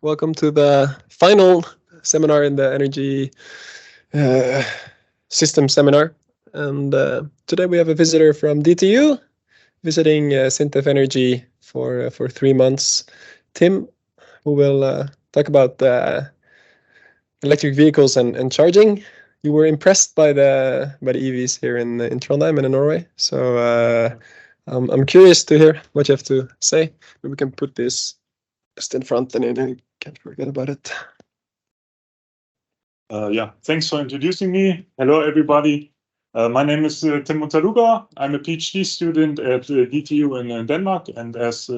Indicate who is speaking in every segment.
Speaker 1: Welcome to the final seminar in the energy system seminar. And today we have a visitor from DTU visiting Syntef Energy for 3 months. Tim, who will talk about electric vehicles and charging. You were impressed by the EVs here in Trondheim and in Norway. So I'm curious to hear what you have to say. Maybe we can put this just in front and then I can't forget about it.
Speaker 2: Yeah, thanks for introducing me. Hello, everybody. My name is Tim Unterluggauer. I'm a PhD student at DTU in Denmark. And as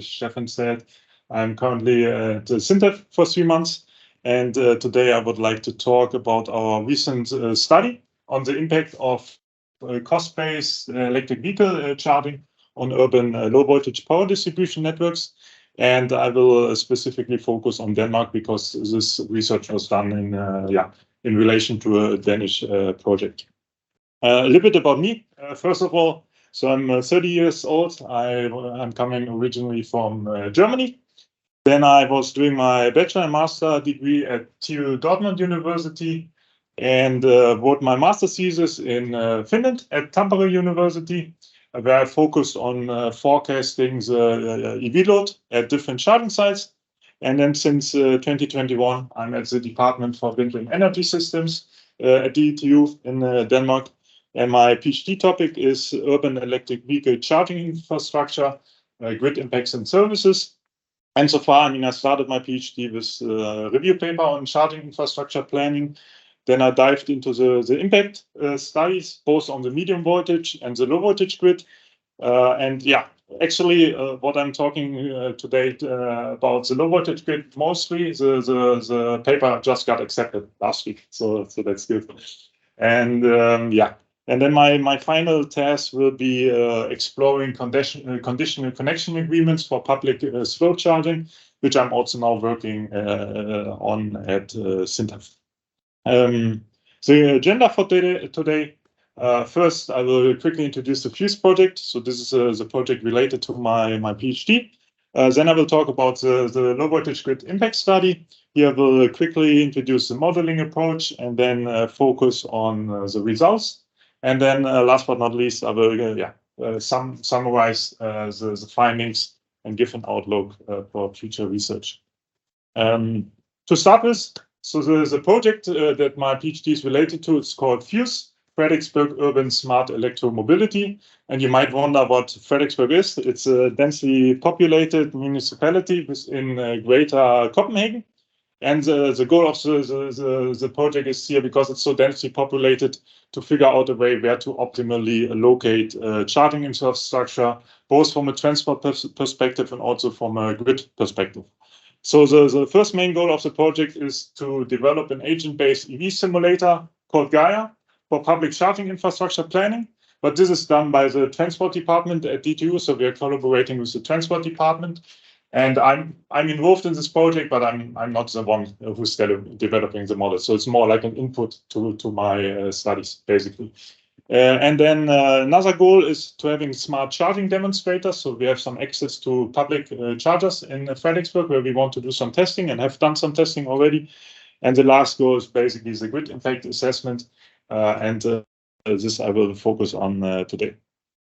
Speaker 2: Stefan said, I'm currently at Syntef for 3 months. And today I would like to talk about our recent study on the impact of cost-based electric vehicle charging on urban low-voltage power distribution networks. And I will specifically focus on Denmark because this research was done in relation to a Danish project. A little bit about me. First of all, so I'm 30 years old. I'm coming originally from Germany. Then I was doing my bachelor and master degree at TU Dortmund University and wrote my master thesis in Finland at Tampere University, where I focused on forecasting the EV load at different charging sites. And then since 2021, I'm at the Department for Wind and Energy Systems at DTU in Denmark. And my PhD topic is urban electric vehicle charging infrastructure, grid impacts and services. And so far, I started my PhD with a review paper on charging infrastructure planning. Then I dived into the impact studies, both on the medium voltage and the low voltage grid. What I'm talking today about the low voltage grid, mostly the paper just got accepted last week. So that's good. And then my final task will be exploring conditional connection agreements for public slow charging, which I'm also now working on at Syntef. The agenda for today. First, I will quickly introduce the FUSE project. So this is the project related to my PhD. Then I will talk about the low voltage grid impact study. Here I will quickly introduce the modeling approach and then focus on the results. And then last but not least, I will summarize the findings and give an outlook for future research. To start with, so the project that my PhD is related to, it's called FUSE, Frederiksberg Urban Smart Electromobility. And you might wonder what Frederiksberg is. It's a densely populated municipality within Greater Copenhagen. And the goal of the project is here, because it's so densely populated, to figure out a way where to optimally locate charging infrastructure, both from a transport perspective and also from a grid perspective. So the first main goal of the project is to develop an agent-based EV simulator called Gaia for public charging infrastructure planning. But this is done by the transport department at DTU, so we are collaborating with the transport department. And I'm involved in this project, but I'm not the one who's developing the model. So it's more like an input to my studies, basically. And then another goal is to having smart charging demonstrators. So we have some access to public chargers in Frederiksberg, where we want to do some testing and have done some testing already. And the last goal is basically the grid impact assessment. This I will focus on today.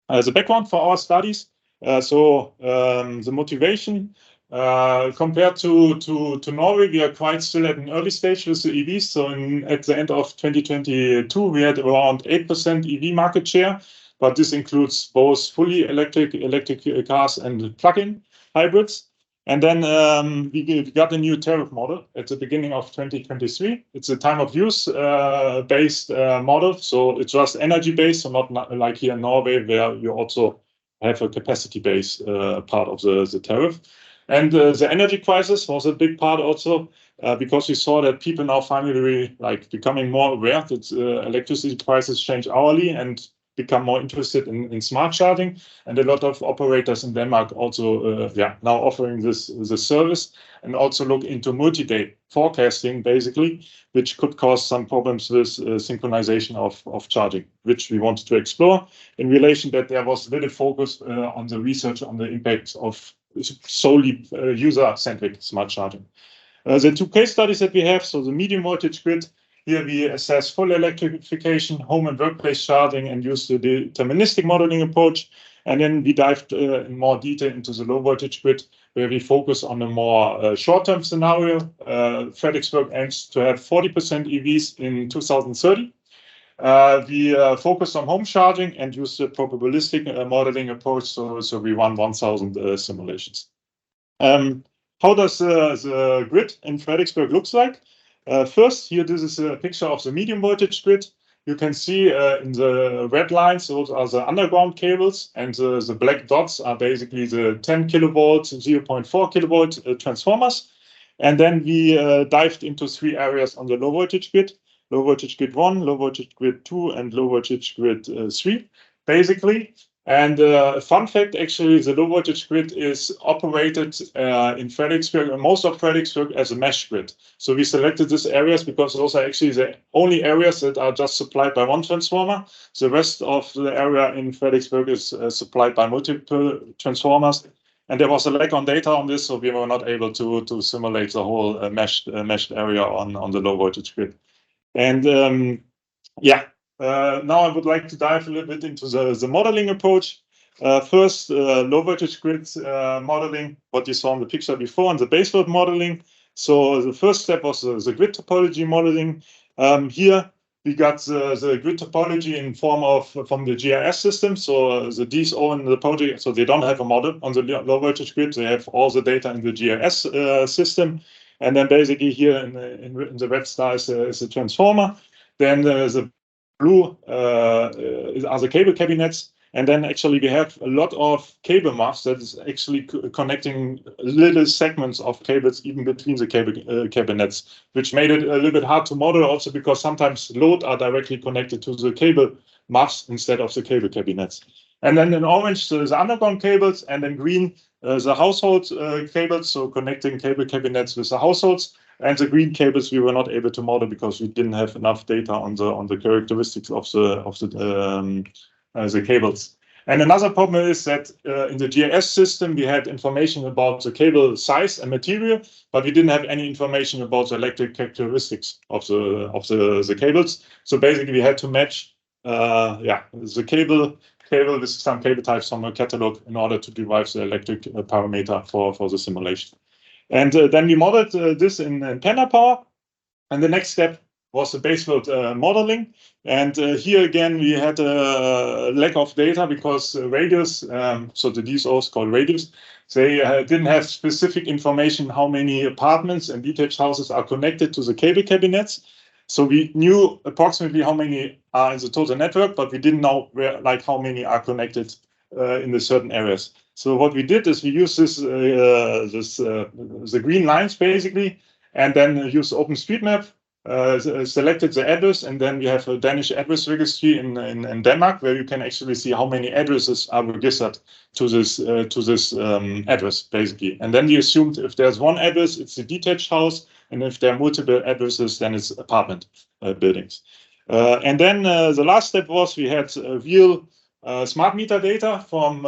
Speaker 2: The background for our studies. The motivation compared to Norway, we are quite still at an early stage with the EVs. So at the end of 2022, we had around 8% EV market share, but this includes both fully electric cars and plug-in hybrids. And then we got a new tariff model at the beginning of 2023. It's a time of use based model. So it's just energy based, so not like here in Norway, where you also have a capacity-based part of the tariff. And the energy crisis was a big part also, because we saw that people now finally becoming more aware that electricity prices change hourly and become more interested in smart charging. And a lot of operators in Denmark also now offering this service, and also look into multi-day forecasting, basically, which could cause some problems with synchronization of charging, which we wanted to explore in relation that there was little focus on the research on the impacts of solely user-centric smart charging. The two case studies that we have, so the medium voltage grid, here we assess full electrification, home and workplace charging, and use the deterministic modeling approach. And then we dived in more detail into the low voltage grid, where we focus on a more short-term scenario. Frederiksberg aims to have 40% EVs in 2030. We focus on home charging and use the probabilistic modeling approach, so we run 1,000 simulations. How does the grid in Frederiksberg looks like? First, here, this is a picture of the medium voltage grid. You can see in the red lines, those are the underground cables, and the black dots are basically the 10 kilovolt, 0.4 kilovolt transformers. And then we dived into three areas on the low voltage grid: low voltage grid 1, low voltage grid 2, and low voltage grid 3, basically. And a fun fact, actually, the low voltage grid is operated in Frederiksberg, and most of Frederiksberg, as a mesh grid. So we selected these areas because those are actually the only areas that are just supplied by one transformer. The rest of the area in Frederiksberg is supplied by multiple transformers. And there was a lack on data on this, so we were not able to simulate the whole meshed area on the low voltage grid. And now I would like to dive a little bit into the modeling approach. First, low voltage grid modeling, what you saw in the picture before, and the baseload modeling. So the first step was the grid topology modeling. Here we got the grid topology in form of from the GIS system. So the DSO in the project, so they don't have a model on the low voltage grid. They have all the data in the GIS system. And then basically here in the red star is a transformer. Then the blue are the cable cabinets. And then actually we have a lot of cable maps that is actually connecting little segments of cables even between the cable cabinets, which made it a little bit hard to model also because sometimes load are directly connected to the cable maps instead of the cable cabinets. And then in orange, the underground cables, and in green, the household cables, so connecting cable cabinets with the households. And the green cables we were not able to model because we didn't have enough data on the characteristics of the cables. And another problem is that in the GIS system we had information about the cable size and material, but we didn't have any information about the electric characteristics of the cables. So basically we had to match the cable with some cable types from a catalog in order to derive the electric parameter for the simulation. And then we modeled this in Power. And the next step was the baseload modeling. And here again, we had a lack of data because radius, so the DSOs called radius, they didn't have specific information how many apartments and detached houses are connected to the cable cabinets. So we knew approximately how many are in the total network, but we didn't know how many are connected in the certain areas. So what we did is we used the green lines basically, and then use OpenStreetMap, selected the address, and then we have a Danish address registry in Denmark where you can actually see how many addresses are registered to this address basically. And then we assumed if there's one address, it's a detached house, and if there are multiple addresses, then it's apartment buildings. And then the last step was we had real smart meter data from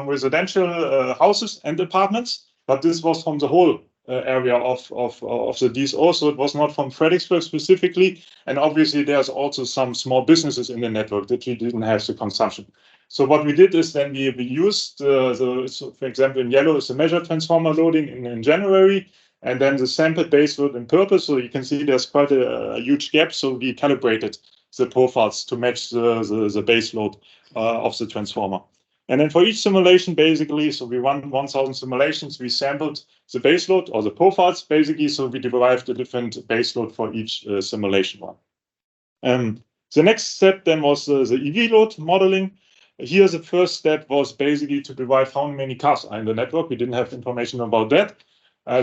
Speaker 2: residential houses and apartments, but this was from the whole area of the DSO, so it was not from Frederiksberg specifically. And obviously there's also some small businesses in the network that we didn't have the consumption. So what we did is then we used, so for example, in yellow is the measure transformer loading in January, and then the sample base load in purple. So you can see there's quite a huge gap. So we calibrated the profiles to match the base load of the transformer. And then for each simulation, basically, so we run 1,000 simulations, we sampled the base load or the profiles, basically, so we derived a different base load for each simulation one. The next step then was the EV load modeling. Here, the first step was basically to derive how many cars are in the network. We didn't have information about that.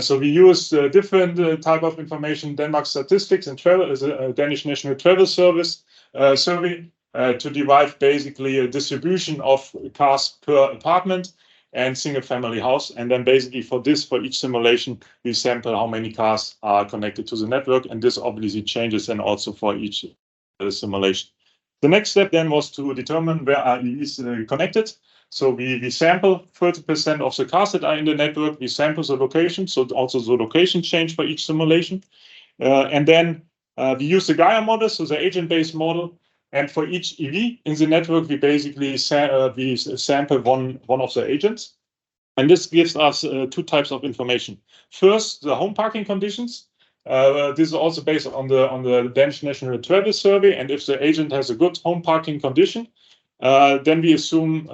Speaker 2: So we used different type of information, Denmark statistics and travel, the Danish National Travel Service survey, to derive basically a distribution of cars per apartment and single family house. And then basically for each simulation, we sample how many cars are connected to the network. And this obviously changes then also for each simulation. The next step then was to determine where are EVs connected. So we sample 30% of the cars that are in the network. We sample the location, so also the location change for each simulation. And then we use the Gaia model, so the agent-based model. And for each EV in the network, we basically sample one of the agents. And this gives us two types of information. First, the home parking conditions. This is also based on the Danish National Travel Survey. And if the agent has a good home parking condition, then we assume,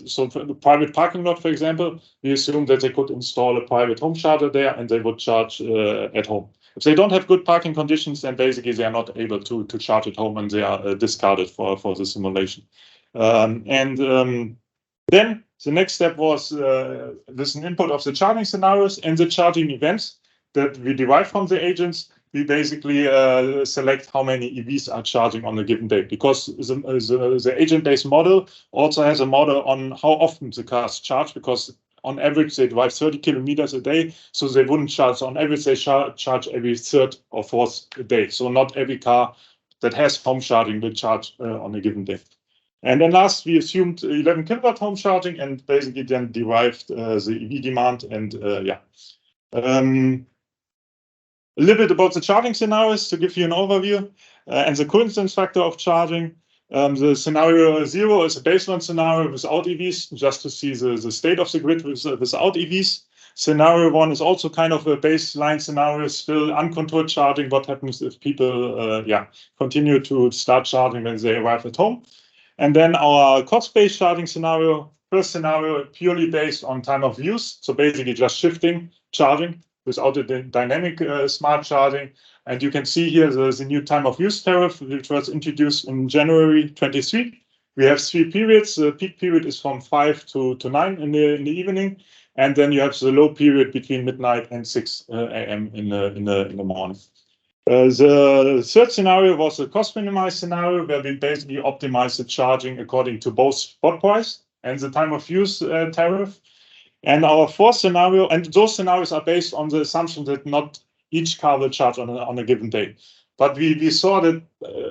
Speaker 2: so for the private parking lot, for example, we assume that they could install a private home charger there and they would charge at home. If they don't have good parking conditions, then basically they are not able to charge at home and they are discarded for the simulation. Then the next step was with an input of the charging scenarios and the charging events that we derive from the agents. We basically select how many EVs are charging on a given day, because the agent-based model also has a model on how often the cars charge, because on average they drive 30 kilometers a day, so they wouldn't charge. On average, they charge every third or fourth day. So not every car that has home charging will charge on a given day. And then last, we assumed 11 kilowatt home charging and basically then derived the EV demand. And a little bit about the charging scenarios to give you an overview and the coincidence factor of charging. The scenario 0 is a baseline scenario without EVs, just to see the state of the grid without EVs. Scenario 1 is also kind of a baseline scenario, still uncontrolled charging. What happens if people continue to start charging when they arrive at home? And then our cost-based charging scenario, first scenario purely based on time of use. So basically just shifting charging without the dynamic smart charging. And you can see here there's a new time of use tariff, which was introduced in January 23. We have 3 periods. The peak period is from 5 to 9 in the evening. And then you have the low period between midnight and 6 a.m. in the morning. The third scenario was a cost minimized scenario where we basically optimize the charging according to both spot price and the time of use tariff. And our fourth scenario, and those scenarios are based on the assumption that not each car will charge on a given day. But we saw that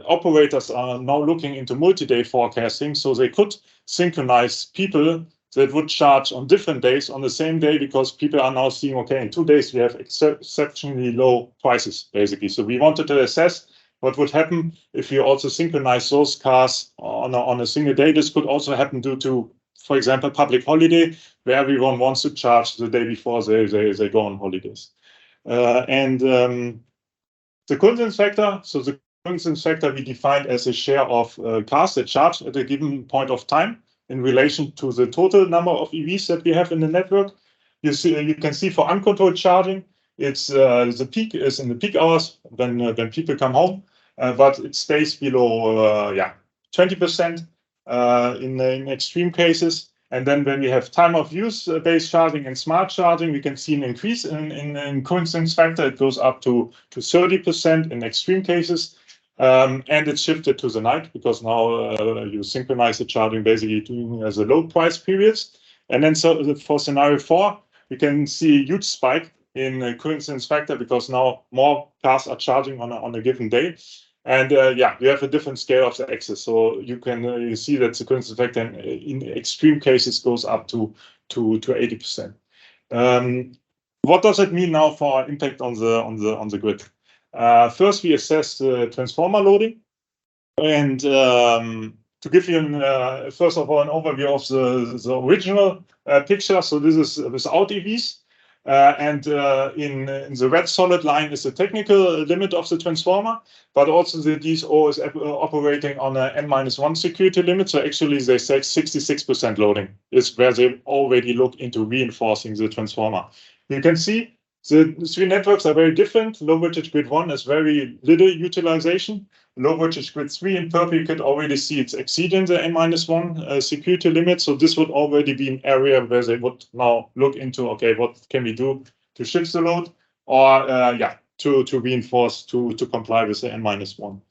Speaker 2: operators are now looking into multi-day forecasting, so they could synchronize people that would charge on different days on the same day, because people are now seeing, okay, in 2 days we have exceptionally low prices, basically. So we wanted to assess what would happen if you also synchronize those cars on a single day. This could also happen due to, for example, public holiday, where everyone wants to charge the day before they go on holidays. The coincidence factor, so the coincidence factor we defined as a share of cars that charge at a given point of time in relation to the total number of EVs that we have in the network. You can see for uncontrolled charging, it's the peak is in the peak hours when people come home, but it stays below 20% in extreme cases. And then when we have time of use based charging and smart charging, we can see an increase in coincidence factor. It goes up to 30% in extreme cases. And it's shifted to the night, because now you synchronize the charging basically doing as a low price periods. And then so for scenario 4, we can see a huge spike in coincidence factor, because now more cars are charging on a given day. And you have a different scale of the axis. So you can you see that the coincidence factor in extreme cases goes up to 80%. What does it mean now for our impact on the grid? First, we assess the transformer loading, and to give you first of all an overview of the original picture. So this is without EVs, and in the red solid line is the technical limit of the transformer, but also the DSO is operating on a N-1 security limit. So actually they say 66% loading is where they already look into reinforcing the transformer. You can see the 3 networks are very different. Low voltage grid 1 is very little utilization. Low voltage grid 3 in purple, you could already see it's exceeding the N-1 security limit. So this would already be an area where they would now look into, okay, what can we do to shift the load, or to reinforce to comply with the N-1.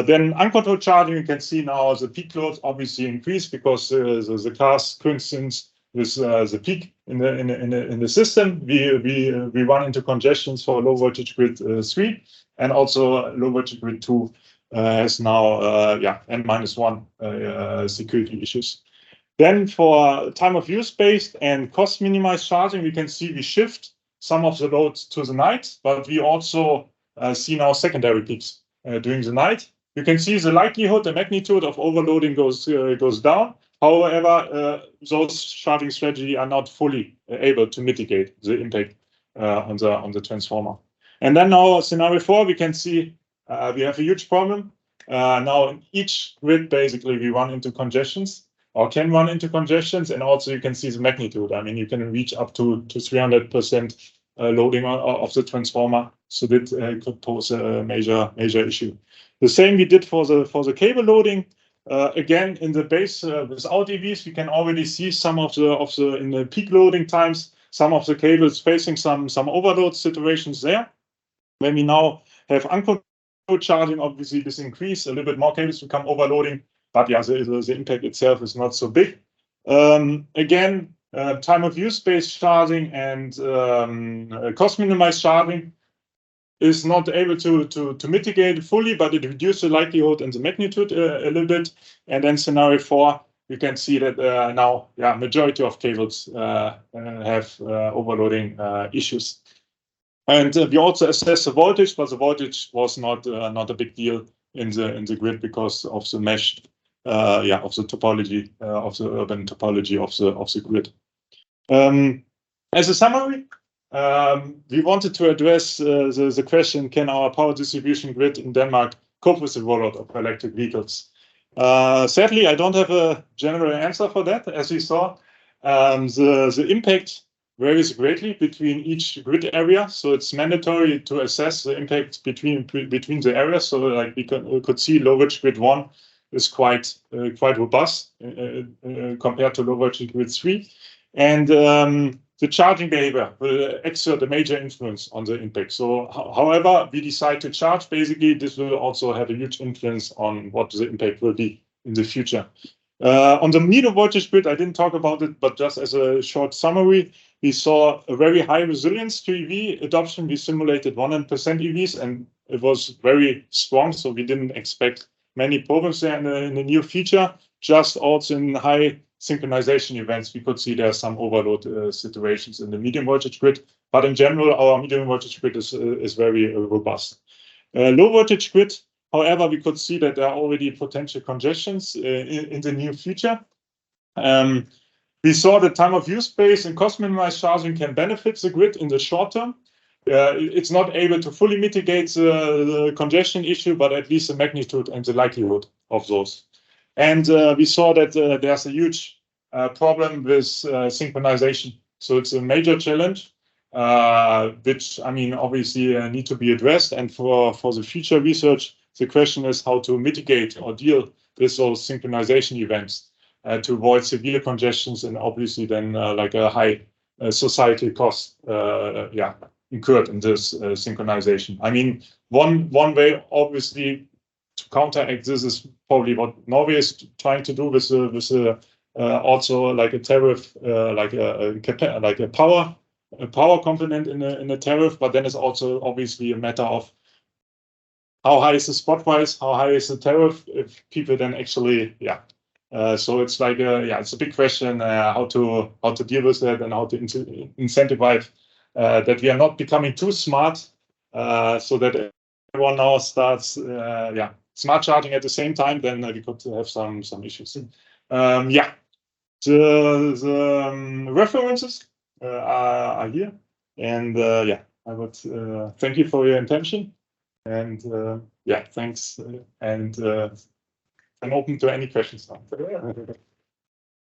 Speaker 2: Then uncontrolled charging, you can see now the peak loads obviously increase, because the cars, for instance, with the peak in the system, we run into congestions for low voltage grid 3, and also low voltage grid 2 has now N-1 security issues. Then for time of use based and cost minimized charging, we can see we shift some of the loads to the night, but we also see now secondary peaks during the night. You can see the likelihood, the magnitude of overloading goes down. However, those charging strategies are not fully able to mitigate the impact on the transformer. And then now scenario 4, we can see we have a huge problem. Now in each grid, basically, we run into congestions or can run into congestions, and also you can see the magnitude. I mean, you can reach up to 300% loading of the transformer, so that could pose a major issue. The same we did for the cable loading. Again, in the base without EVs, we can already see some of the in the peak loading times, some of the cables facing some overload situations there. When we now have uncontrolled charging, obviously this increase, a little bit more cables become overloading, but yeah, the impact itself is not so big. Again, time of use based charging and cost minimized charging is not able to mitigate fully, but it reduces the likelihood and the magnitude a little bit. And then scenario 4, you can see that now, yeah, majority of cables have overloading issues. And we also assess the voltage, but the voltage was not a big deal in the grid because of the mesh, of the topology of the urban topology of the grid. As a summary, we wanted to address the question: can our power distribution grid in Denmark cope with the rollout of electric vehicles? Sadly, I don't have a general answer for that. As we saw, the impact varies greatly between each grid area, so it's mandatory to assess the impact between the areas. So, like we could see, low voltage grid 1 is quite robust compared to low voltage grid 3, and the charging behavior will exert a major influence on the impact. So, however we decide to charge, basically this will also have a huge influence on what the impact will be in the future. On the medium voltage grid, I didn't talk about it, but just as a short summary, we saw a very high resilience to EV adoption. We simulated 100% EVs, and it was very strong, so we didn't expect many problems there in the near future. Just also in high synchronization events, we could see there are some overload situations in the medium voltage grid, but in general, our medium voltage grid is very robust. Low voltage grid, however, we could see that there are already potential congestions in the near future. We saw the time of use based and cost minimized charging can benefit the grid in the short term. It's not able to fully mitigate the congestion issue, but at least the magnitude and the likelihood of those. And we saw that there's a huge problem with synchronization. So it's a major challenge, which, I mean, obviously need to be addressed. And for the future research, the question is how to mitigate or deal with those synchronization events to avoid severe congestions and obviously then like a high societal cost incurred in this synchronization. I mean, one way, obviously, to counteract this is probably what Norway is trying to do with also like a tariff, like a power component in the tariff. But then it's also obviously a matter of how high is the spot price, how high is the tariff, if people then actually, so it's like it's a big question how to deal with that and how to incentivize that we are not becoming too smart, so that everyone now starts smart charging at the same time. Then we could have some issues. The references are here, and I would thank you for your attention, and thanks, and I'm open to any questions now.